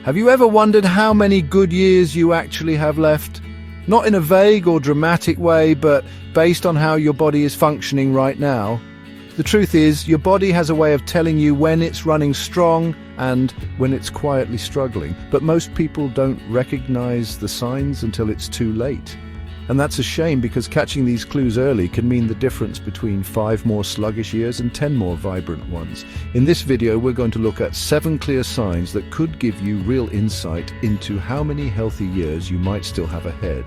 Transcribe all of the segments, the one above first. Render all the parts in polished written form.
Have you ever wondered how many good years you actually have left? Not in a vague or dramatic way, but based on how your body is functioning right now. The truth is, your body has a way of telling you when it's running strong and when it's quietly struggling. But most people don't recognize the signs until it's too late. And that's a shame, because catching these clues early can mean the difference between 5 more sluggish years and 10 more vibrant ones. In this video, we're going to look at 7 clear signs that could give you real insight into how many healthy years you might still have ahead.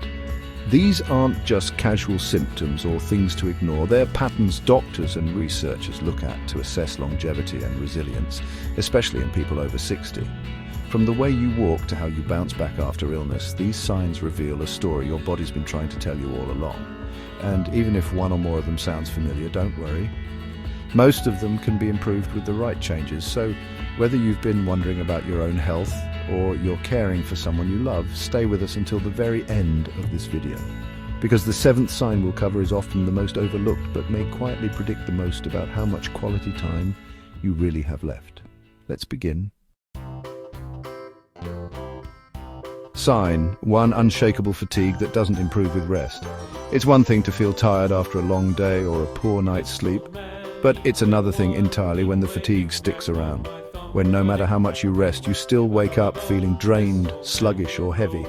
These aren't just casual symptoms or things to ignore. They're patterns doctors and researchers look at to assess longevity and resilience, especially in people over 60. From the way you walk to how you bounce back after illness, these signs reveal a story your body's been trying to tell you all along. And even if one or more of them sounds familiar, don't worry. Most of them can be improved with the right changes, so whether you've been wondering about your own health or you're caring for someone you love, stay with us until the very end of this video. Because the 7th sign we'll cover is often the most overlooked, but may quietly predict the most about how much quality time you really have left. Let's begin. Sign 1: unshakable fatigue that doesn't improve with rest. It's one thing to feel tired after a long day or a poor night's sleep, but it's another thing entirely when the fatigue sticks around. When no matter how much you rest, you still wake up feeling drained, sluggish, or heavy.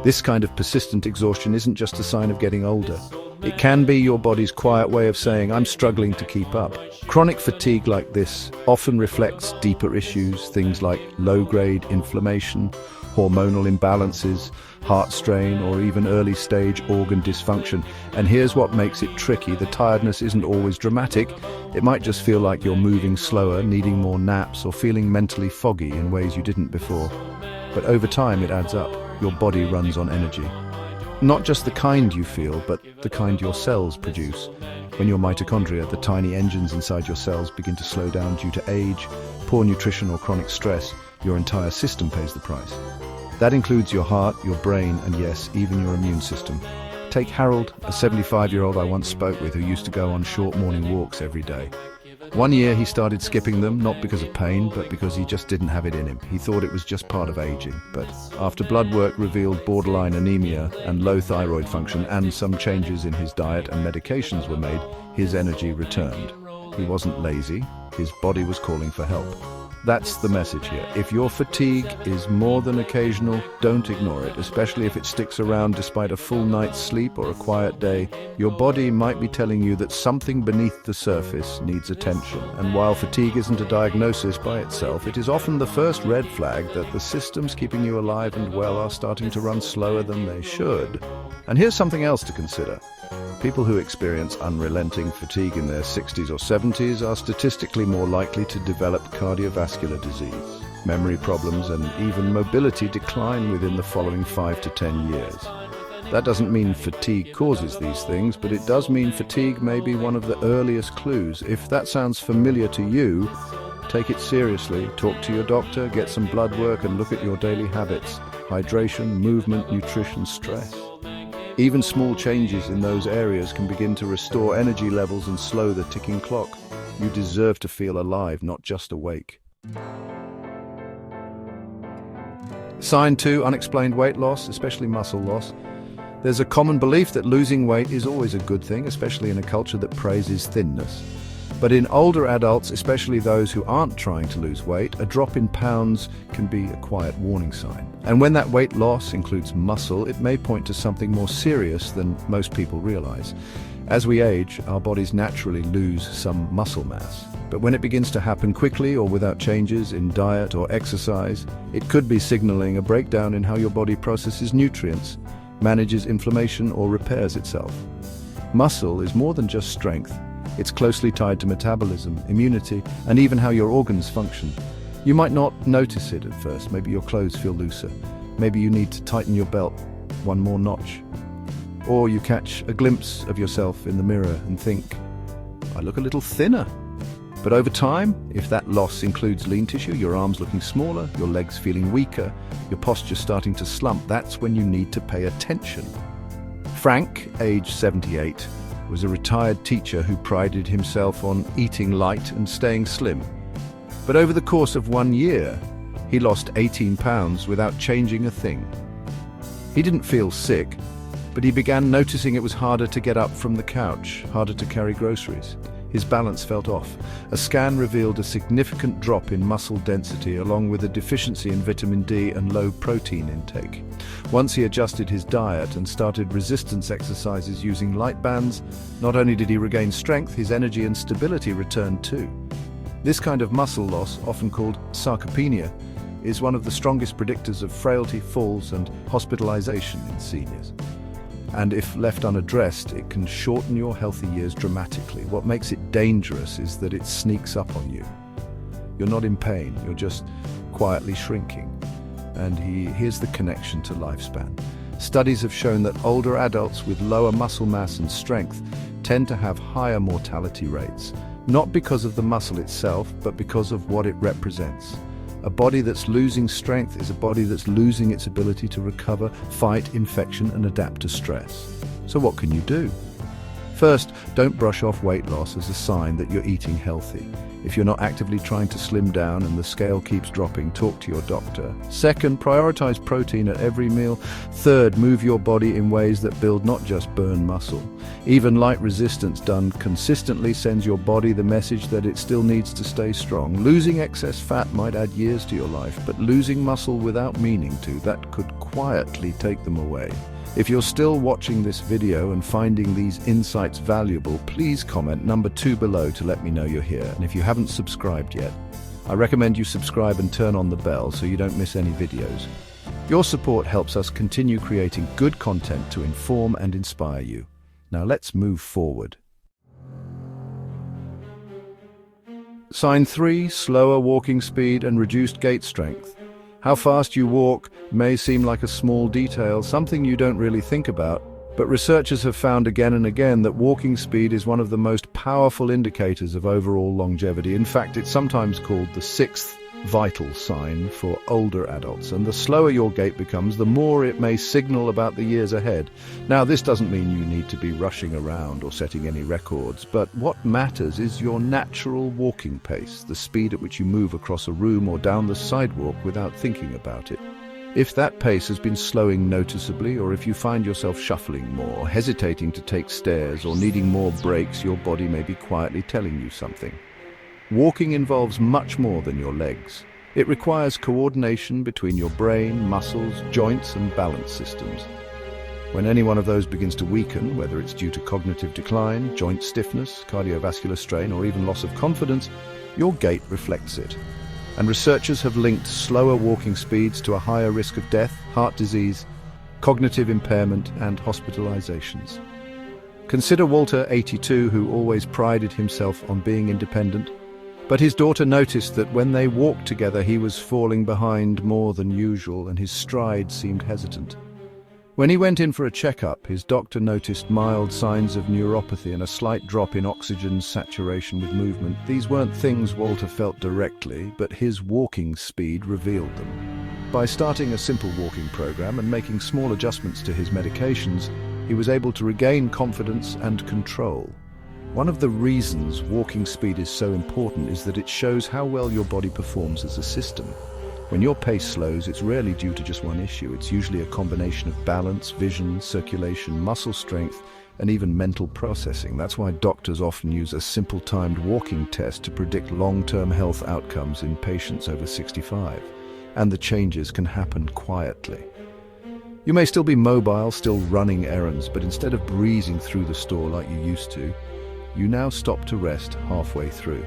This kind of persistent exhaustion isn't just a sign of getting older. It can be your body's quiet way of saying, I'm struggling to keep up. Chronic fatigue like this often reflects deeper issues, things like low-grade inflammation, hormonal imbalances, heart strain, or even early-stage organ dysfunction. And here's what makes it tricky. The tiredness isn't always dramatic. It might just feel like you're moving slower, needing more naps, or feeling mentally foggy in ways you didn't before. But over time, it adds up. Your body runs on energy. Not just the kind you feel, but the kind your cells produce. When your mitochondria, the tiny engines inside your cells, begin to slow down due to age, poor nutrition, or chronic stress, your entire system pays the price. That includes your heart, your brain, and yes, even your immune system. Take Harold, a 75-year-old I once spoke with who used to go on short morning walks every day. One year he started skipping them, not because of pain, but because he just didn't have it in him. He thought it was just part of aging. But after blood work revealed borderline anemia and low thyroid function, and some changes in his diet and medications were made, his energy returned. He wasn't lazy, his body was calling for help. That's the message here. If your fatigue is more than occasional, don't ignore it, especially if it sticks around despite a full night's sleep or a quiet day. Your body might be telling you that something beneath the surface needs attention. And while fatigue isn't a diagnosis by itself, it is often the first red flag that the systems keeping you alive and well are starting to run slower than they should. And here's something else to consider. People who experience unrelenting fatigue in their 60s or 70s are statistically more likely to develop cardiovascular disease. Memory problems and even mobility decline within the following 5 to 10 years. That doesn't mean fatigue causes these things, but it does mean fatigue may be one of the earliest clues. If that sounds familiar to you, take it seriously. Talk to your doctor, get some blood work, and look at your daily habits: hydration, movement, nutrition, stress. Even small changes in those areas can begin to restore energy levels and slow the ticking clock. You deserve to feel alive, not just awake. Sign 2: unexplained weight loss, especially muscle loss. There's a common belief that losing weight is always a good thing, especially in a culture that praises thinness. But in older adults, especially those who aren't trying to lose weight, a drop in pounds can be a quiet warning sign. And when that weight loss includes muscle, it may point to something more serious than most people realize. As we age, our bodies naturally lose some muscle mass. But when it begins to happen quickly or without changes in diet or exercise, it could be signaling a breakdown in how your body processes nutrients, manages inflammation, or repairs itself. Muscle is more than just strength. It's closely tied to metabolism, immunity, and even how your organs function. You might not notice it at first. Maybe your clothes feel looser. Maybe you need to tighten your belt one more notch. Or you catch a glimpse of yourself in the mirror and think, I look a little thinner. But over time, if that loss includes lean tissue, your arms looking smaller, your legs feeling weaker, your posture starting to slump, that's when you need to pay attention. Frank, age 78, was a retired teacher who prided himself on eating light and staying slim. But over the course of 1 year, He lost 18 pounds without changing a thing. He didn't feel sick, but he began noticing it was harder to get up from the couch, harder to carry groceries. His balance felt off. A scan revealed a significant drop in muscle density along with a deficiency in vitamin D and low protein intake. Once he adjusted his diet and started resistance exercises using light bands, not only did he regain strength, his energy and stability returned too. This kind of muscle loss, often called sarcopenia, is one of the strongest predictors of frailty, falls, and hospitalization in seniors. And if left unaddressed, it can shorten your healthy years dramatically. What makes it dangerous is that it sneaks up on you. You're not in pain, you're just quietly shrinking. And here's the connection to lifespan. Studies have shown that older adults with lower muscle mass and strength tend to have higher mortality rates, not because of the muscle itself, but because of what it represents. A body that's losing strength is a body that's losing its ability to recover, fight infection, and adapt to stress. So what can you do? First, don't brush off weight loss as a sign that you're eating healthy. If you're not actively trying to slim down and the scale keeps dropping, talk to your doctor. Second, prioritize protein at every meal. Third, move your body in ways that build, not just burn muscle. Even light resistance done consistently sends your body the message that it still needs to stay strong. Losing excess fat might add years to your life, but losing muscle without meaning to, that could quietly take them away. If you're still watching this video and finding these insights valuable, please comment number 2 below to let me know you're here. And if you haven't subscribed yet, I recommend you subscribe and turn on the bell so you don't miss any videos. Your support helps us continue creating good content to inform and inspire you. Now let's move forward. Sign 3, slower walking speed and reduced gait strength. How fast you walk may seem like a small detail, something you don't really think about, but researchers have found again and again that walking speed is one of the most powerful indicators of overall longevity. In fact, it's sometimes called the 6th vital sign for older adults, and the slower your gait becomes, the more it may signal about the years ahead. Now, this doesn't mean you need to be rushing around or setting any records, but what matters is your natural walking pace, the speed at which you move across a room or down the sidewalk without thinking about it. If that pace has been slowing noticeably, or if you find yourself shuffling more, hesitating to take stairs, or needing more breaks, your body may be quietly telling you something. Walking involves much more than your legs. It requires coordination between your brain, muscles, joints, and balance systems. When any one of those begins to weaken, whether it's due to cognitive decline, joint stiffness, cardiovascular strain, or even loss of confidence, your gait reflects it. And researchers have linked slower walking speeds to a higher risk of death, heart disease, cognitive impairment, and hospitalizations. Consider Walter, 82, who always prided himself on being independent. But his daughter noticed that when they walked together, he was falling behind more than usual, and his stride seemed hesitant. When he went in for a checkup, his doctor noticed mild signs of neuropathy and a slight drop in oxygen saturation with movement. These weren't things Walter felt directly, but his walking speed revealed them. By starting a simple walking program and making small adjustments to his medications, he was able to regain confidence and control. One of the reasons walking speed is so important is that it shows how well your body performs as a system. When your pace slows, it's rarely due to just one issue. It's usually a combination of balance, vision, circulation, muscle strength, and even mental processing. That's why doctors often use a simple timed walking test to predict long-term health outcomes in patients over 65. And the changes can happen quietly. You may still be mobile, still running errands, but instead of breezing through the store like you used to, you now stop to rest halfway through.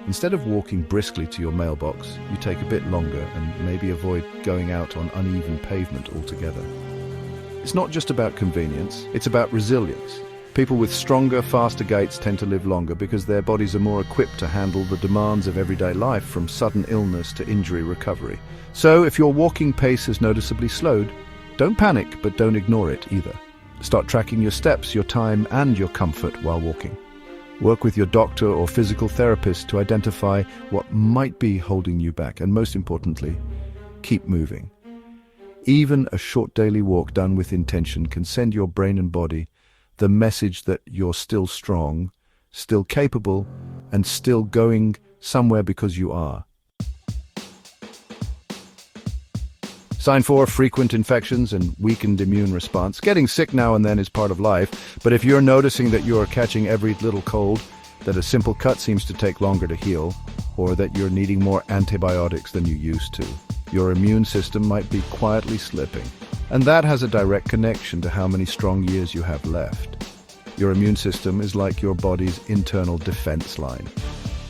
Instead of walking briskly to your mailbox, you take a bit longer and maybe avoid going out on uneven pavement altogether. It's not just about convenience, it's about resilience. People with stronger, faster gaits tend to live longer because their bodies are more equipped to handle the demands of everyday life, from sudden illness to injury recovery. So if your walking pace has noticeably slowed, don't panic, but don't ignore it either. Start tracking your steps, your time, and your comfort while walking. Work with your doctor or physical therapist to identify what might be holding you back, and most importantly, keep moving. Even a short daily walk done with intention can send your brain and body the message that you're still strong, still capable, and still going somewhere because you are. Sign 4, frequent infections and weakened immune response. Getting sick now and then is part of life, but if you're noticing that you're catching every little cold, that a simple cut seems to take longer to heal, or that you're needing more antibiotics than you used to, your immune system might be quietly slipping. And that has a direct connection to how many strong years you have left. Your immune system is like your body's internal defense line.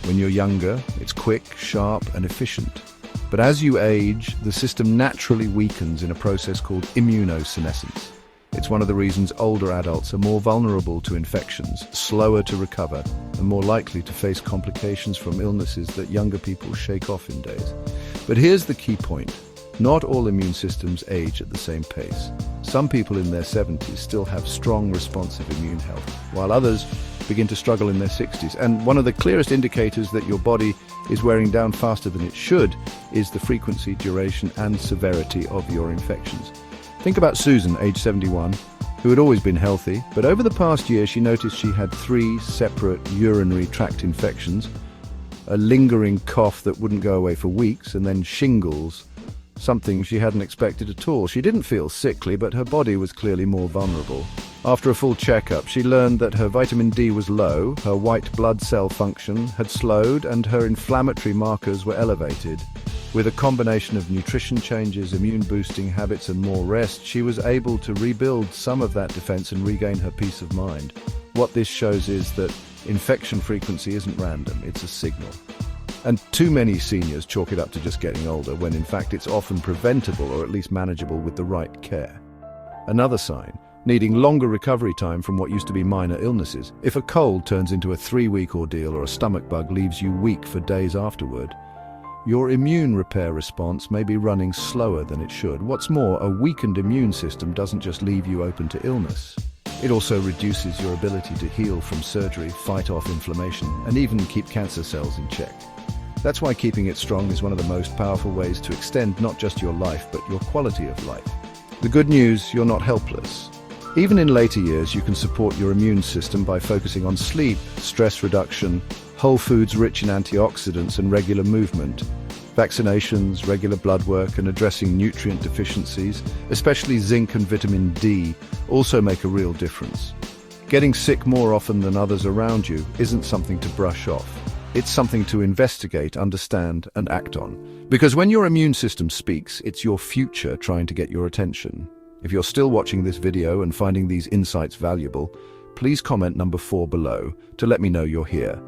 When you're younger, it's quick, sharp, and efficient. But as you age, the system naturally weakens in a process called immunosenescence. It's one of the reasons older adults are more vulnerable to infections, slower to recover, and more likely to face complications from illnesses that younger people shake off in days. But here's the key point. Not all immune systems age at the same pace. Some people in their 70s still have strong responsive immune health, while others begin to struggle in their 60s. And one of the clearest indicators that your body is wearing down faster than it should is the frequency, duration, and severity of your infections. Think about Susan, age 71, who had always been healthy, but over the past year she noticed she had 3 separate urinary tract infections, a lingering cough that wouldn't go away for weeks, and then shingles, something she hadn't expected at all. She didn't feel sickly, but her body was clearly more vulnerable. After a full checkup, she learned that her vitamin D was low, her white blood cell function had slowed, and her inflammatory markers were elevated. With a combination of nutrition changes, immune-boosting habits, and more rest, she was able to rebuild some of that defense and regain her peace of mind. What this shows is that infection frequency isn't random, it's a signal. And too many seniors chalk it up to just getting older, when in fact it's often preventable or at least manageable with the right care. Another sign, needing longer recovery time from what used to be minor illnesses. If a cold turns into a 3-week ordeal or a stomach bug leaves you weak for days afterward, your immune repair response may be running slower than it should. What's more, a weakened immune system doesn't just leave you open to illness. It also reduces your ability to heal from surgery, fight off inflammation, and even keep cancer cells in check. That's why keeping it strong is one of the most powerful ways to extend not just your life, but your quality of life. The good news, you're not helpless. Even in later years, you can support your immune system by focusing on sleep, stress reduction, whole foods rich in antioxidants, and regular movement. Vaccinations, regular blood work, and addressing nutrient deficiencies, especially zinc and vitamin D, also make a real difference. Getting sick more often than others around you isn't something to brush off. It's something to investigate, understand, and act on. Because when your immune system speaks, it's your future trying to get your attention. If you're still watching this video and finding these insights valuable, please comment number 4 below to let me know you're here.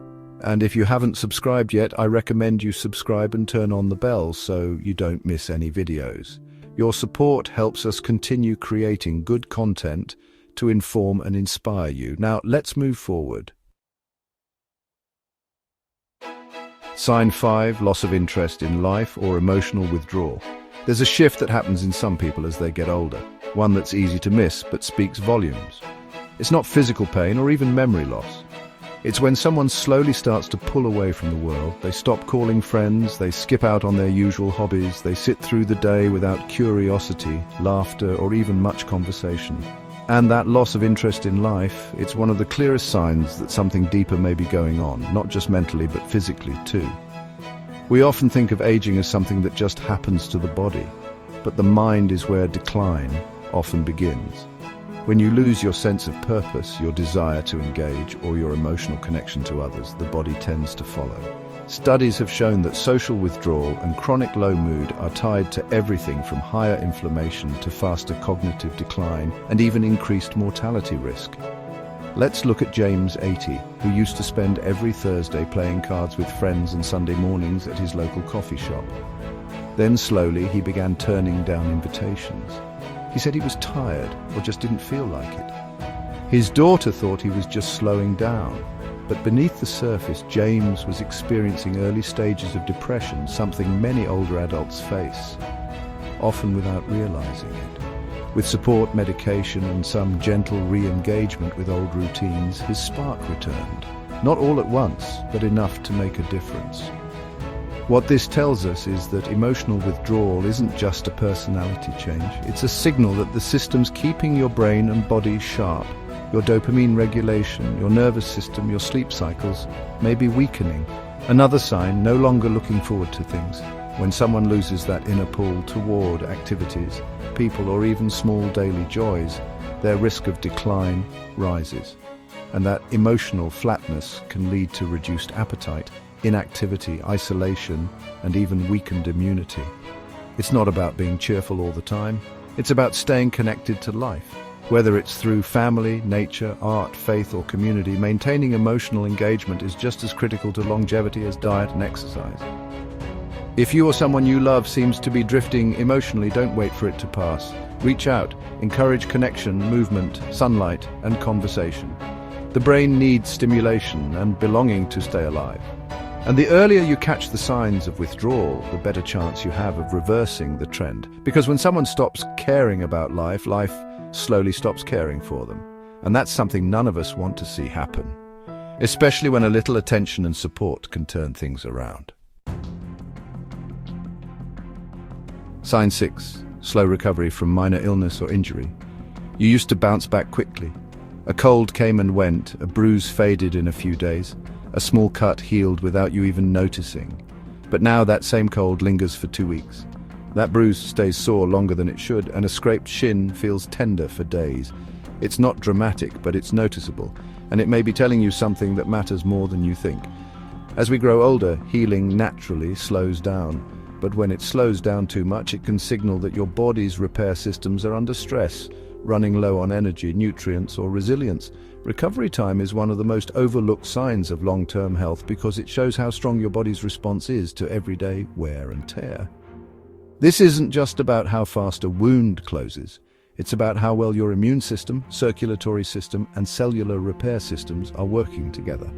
And if you haven't subscribed yet, I recommend you subscribe and turn on the bell so you don't miss any videos. Your support helps us continue creating good content to inform and inspire you. Now, let's move forward. Sign 5, loss of interest in life or emotional withdrawal. There's a shift that happens in some people as they get older, one that's easy to miss but speaks volumes. It's not physical pain or even memory loss. It's when someone slowly starts to pull away from the world. They stop calling friends, they skip out on their usual hobbies, they sit through the day without curiosity, laughter, or even much conversation. And that loss of interest in life, it's one of the clearest signs that something deeper may be going on, not just mentally but physically too. We often think of aging as something that just happens to the body, but the mind is where decline often begins. When you lose your sense of purpose, your desire to engage, or your emotional connection to others, the body tends to follow. Studies have shown that social withdrawal and chronic low mood are tied to everything from higher inflammation to faster cognitive decline and even increased mortality risk. Let's look at James, 80, who used to spend every Thursday playing cards with friends and Sunday mornings at his local coffee shop. Then slowly he began turning down invitations. He said he was tired or just didn't feel like it. His daughter thought he was just slowing down, but beneath the surface, James was experiencing early stages of depression, something many older adults face, often without realizing it. With support, medication, and some gentle re-engagement with old routines, his spark returned. Not all at once, but enough to make a difference. What this tells us is that emotional withdrawal isn't just a personality change. It's a signal that the system's keeping your brain and body sharp. Your dopamine regulation, your nervous system, your sleep cycles may be weakening. Another sign, no longer looking forward to things. When someone loses that inner pull toward activities, people, or even small daily joys, their risk of decline rises. And that emotional flatness can lead to reduced appetite, inactivity, isolation, and even weakened immunity. It's not about being cheerful all the time. It's about staying connected to life. Whether it's through family, nature, art, faith, or community, maintaining emotional engagement is just as critical to longevity as diet and exercise. If you or someone you love seems to be drifting emotionally, don't wait for it to pass. Reach out, encourage connection, movement, sunlight, and conversation. The brain needs stimulation and belonging to stay alive. And the earlier you catch the signs of withdrawal, the better chance you have of reversing the trend. Because when someone stops caring about life, life slowly stops caring for them. And that's something none of us want to see happen, especially when a little attention and support can turn things around. Sign 6. Slow recovery from minor illness or injury. You used to bounce back quickly. A cold came and went, a bruise faded in a few days, a small cut healed without you even noticing. But now that same cold lingers for 2 weeks. That bruise stays sore longer than it should, and a scraped shin feels tender for days. It's not dramatic, but it's noticeable, and it may be telling you something that matters more than you think. As we grow older, healing naturally slows down. But when it slows down too much, it can signal that your body's repair systems are under stress, running low on energy, nutrients, or resilience. Recovery time is one of the most overlooked signs of long-term health because it shows how strong your body's response is to everyday wear and tear. This isn't just about how fast a wound closes. It's about how well your immune system, circulatory system, and cellular repair systems are working together.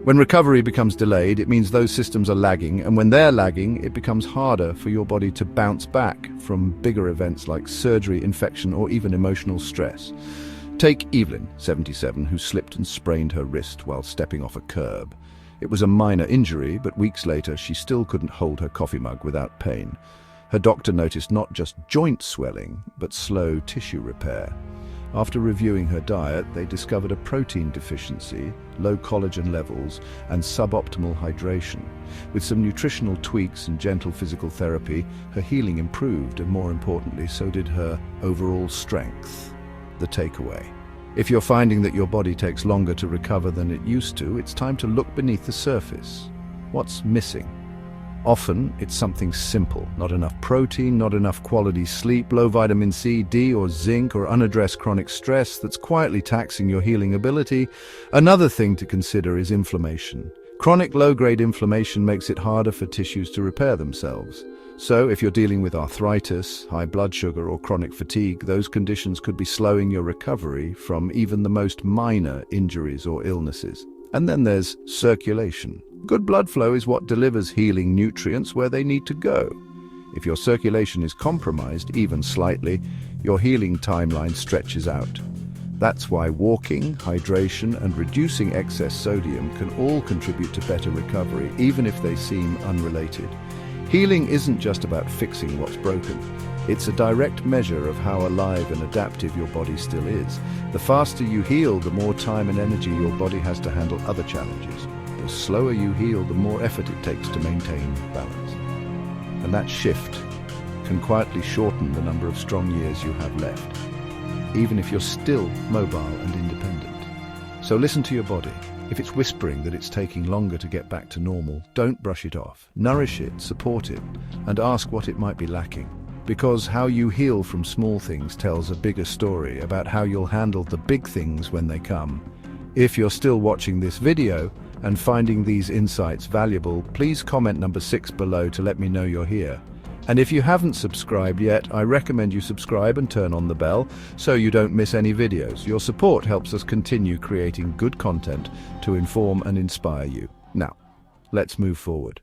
When recovery becomes delayed, it means those systems are lagging, and when they're lagging, it becomes harder for your body to bounce back from bigger events like surgery, infection, or even emotional stress. Take Evelyn, 77, who slipped and sprained her wrist while stepping off a curb. It was a minor injury, but weeks later she still couldn't hold her coffee mug without pain. Her doctor noticed not just joint swelling, but slow tissue repair. After reviewing her diet, they discovered a protein deficiency, low collagen levels, and suboptimal hydration. With some nutritional tweaks and gentle physical therapy, her healing improved, and more importantly, so did her overall strength. The takeaway: if you're finding that your body takes longer to recover than it used to, it's time to look beneath the surface. What's missing? Often, it's something simple. Not enough protein, not enough quality sleep, low vitamin C, D, or zinc, or unaddressed chronic stress that's quietly taxing your healing ability. Another thing to consider is inflammation. Chronic low-grade inflammation makes it harder for tissues to repair themselves. So, if you're dealing with arthritis, high blood sugar, or chronic fatigue, those conditions could be slowing your recovery from even the most minor injuries or illnesses. And then there's circulation. Good blood flow is what delivers healing nutrients where they need to go. If your circulation is compromised, even slightly, your healing timeline stretches out. That's why walking, hydration, and reducing excess sodium can all contribute to better recovery, even if they seem unrelated. Healing isn't just about fixing what's broken. It's a direct measure of how alive and adaptive your body still is. The faster you heal, the more time and energy your body has to handle other challenges. The slower you heal, the more effort it takes to maintain balance. And that shift can quietly shorten the number of strong years you have left, even if you're still mobile and independent. So listen to your body. If it's whispering that it's taking longer to get back to normal, don't brush it off. Nourish it, support it, and ask what it might be lacking. Because how you heal from small things tells a bigger story about how you'll handle the big things when they come. If you're still watching this video and finding these insights valuable, please comment number 6 below to let me know you're here. And if you haven't subscribed yet, I recommend you subscribe and turn on the bell so you don't miss any videos. Your support helps us continue creating good content to inform and inspire you. Now, let's move forward.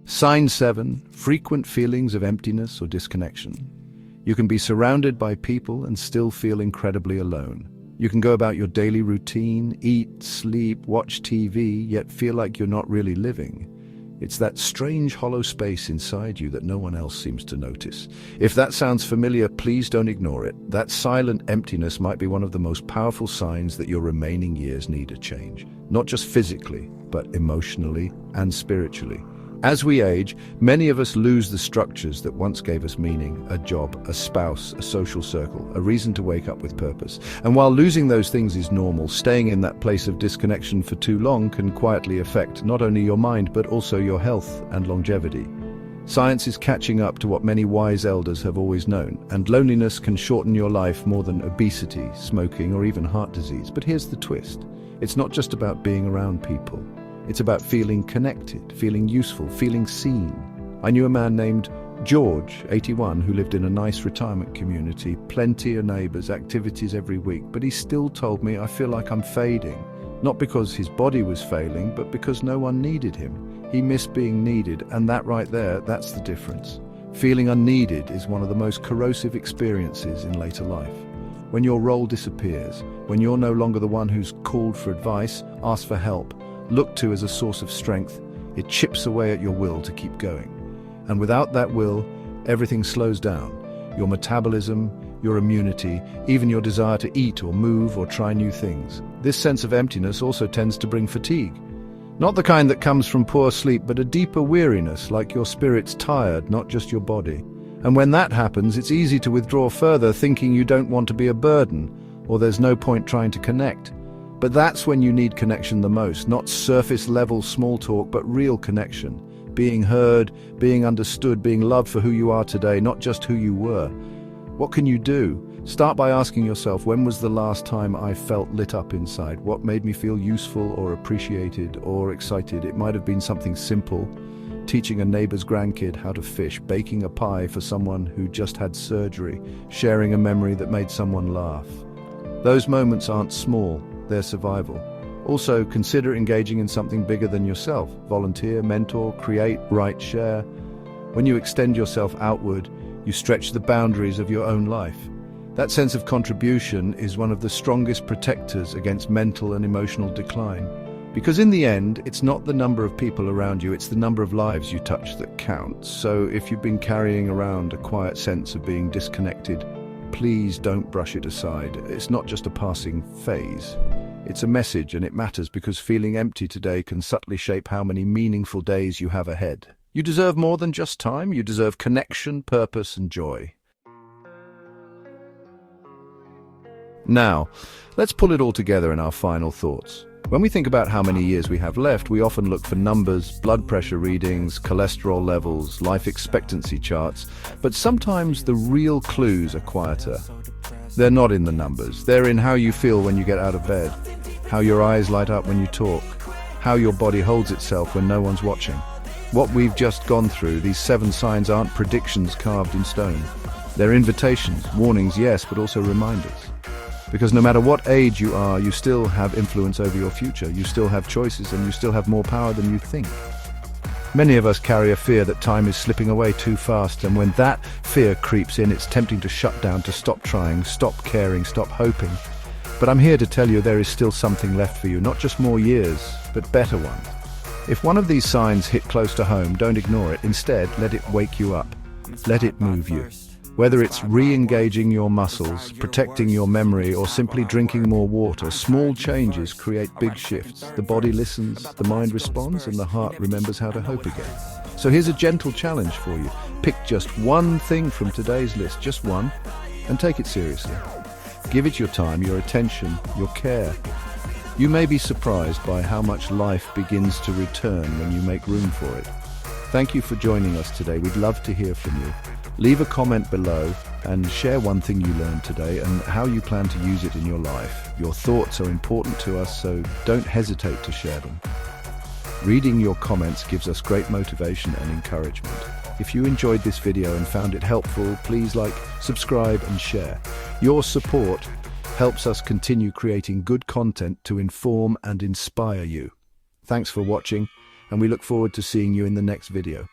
Sign 7, frequent feelings of emptiness or disconnection. You can be surrounded by people and still feel incredibly alone. You can go about your daily routine, eat, sleep, watch TV, yet feel like you're not really living. It's that strange hollow space inside you that no one else seems to notice. If that sounds familiar, please don't ignore it. That silent emptiness might be one of the most powerful signs that your remaining years need a change. Not just physically, but emotionally and spiritually. As we age, many of us lose the structures that once gave us meaning: a job, a spouse, a social circle, a reason to wake up with purpose. And while losing those things is normal, staying in that place of disconnection for too long can quietly affect not only your mind but also your health and longevity. Science is catching up to what many wise elders have always known, and loneliness can shorten your life more than obesity, smoking, or even heart disease. But here's the twist. It's not just about being around people. It's about feeling connected, feeling useful, feeling seen. I knew a man named George, 81, who lived in a nice retirement community, plenty of neighbors, activities every week, but he still told me, "I feel like I'm fading." Not because his body was failing, but because no one needed him. He missed being needed, and that right there, that's the difference. Feeling unneeded is one of the most corrosive experiences in later life. When your role disappears, when you're no longer the one who's called for advice, asked for help, looked to as a source of strength, it chips away at your will to keep going. And without that will, everything slows down. Your metabolism, your immunity, even your desire to eat or move or try new things. This sense of emptiness also tends to bring fatigue. Not the kind that comes from poor sleep, but a deeper weariness, like your spirit's tired, not just your body. And when that happens, it's easy to withdraw further, thinking you don't want to be a burden, or there's no point trying to connect. But that's when you need connection the most, not surface-level small talk, but real connection. Being heard, being understood, being loved for who you are today, not just who you were. What can you do? Start by asking yourself, when was the last time I felt lit up inside? What made me feel useful or appreciated or excited? It might have been something simple: teaching a neighbor's grandkid how to fish, baking a pie for someone who just had surgery, sharing a memory that made someone laugh. Those moments aren't small. Their survival. Also, consider engaging in something bigger than yourself. Volunteer, mentor, create, write, share. When you extend yourself outward, you stretch the boundaries of your own life. That sense of contribution is one of the strongest protectors against mental and emotional decline. Because in the end, it's not the number of people around you, it's the number of lives you touch that counts. So if you've been carrying around a quiet sense of being disconnected, please don't brush it aside. It's not just a passing phase. It's a message, and it matters because feeling empty today can subtly shape how many meaningful days you have ahead. You deserve more than just time. You deserve connection, purpose, and joy. Now, let's pull it all together in our final thoughts. When we think about how many years we have left, we often look for numbers, blood pressure readings, cholesterol levels, life expectancy charts, but sometimes the real clues are quieter. They're not in the numbers. They're in how you feel when you get out of bed, how your eyes light up when you talk, how your body holds itself when no one's watching. What we've just gone through, these 7 signs, aren't predictions carved in stone. They're invitations, warnings, yes, but also reminders. Because no matter what age you are, you still have influence over your future. You still have choices, and you still have more power than you think. Many of us carry a fear that time is slipping away too fast, and when that fear creeps in, it's tempting to shut down, to stop trying, stop caring, stop hoping. But I'm here to tell you there is still something left for you, not just more years, but better ones. If one of these signs hit close to home, don't ignore it. Instead, let it wake you up. Let it move you. Whether it's re-engaging your muscles, protecting your memory, or simply drinking more water, small changes create big shifts. The body listens, the mind responds, and the heart remembers how to hope again. So here's a gentle challenge for you. Pick just one thing from today's list, just one, and take it seriously. Give it your time, your attention, your care. You may be surprised by how much life begins to return when you make room for it. Thank you for joining us today. We'd love to hear from you. Leave a comment below and share one thing you learned today and how you plan to use it in your life. Your thoughts are important to us, so don't hesitate to share them. Reading your comments gives us great motivation and encouragement. If you enjoyed this video and found it helpful, please like, subscribe, and share. Your support helps us continue creating good content to inform and inspire you. Thanks for watching, and we look forward to seeing you in the next video.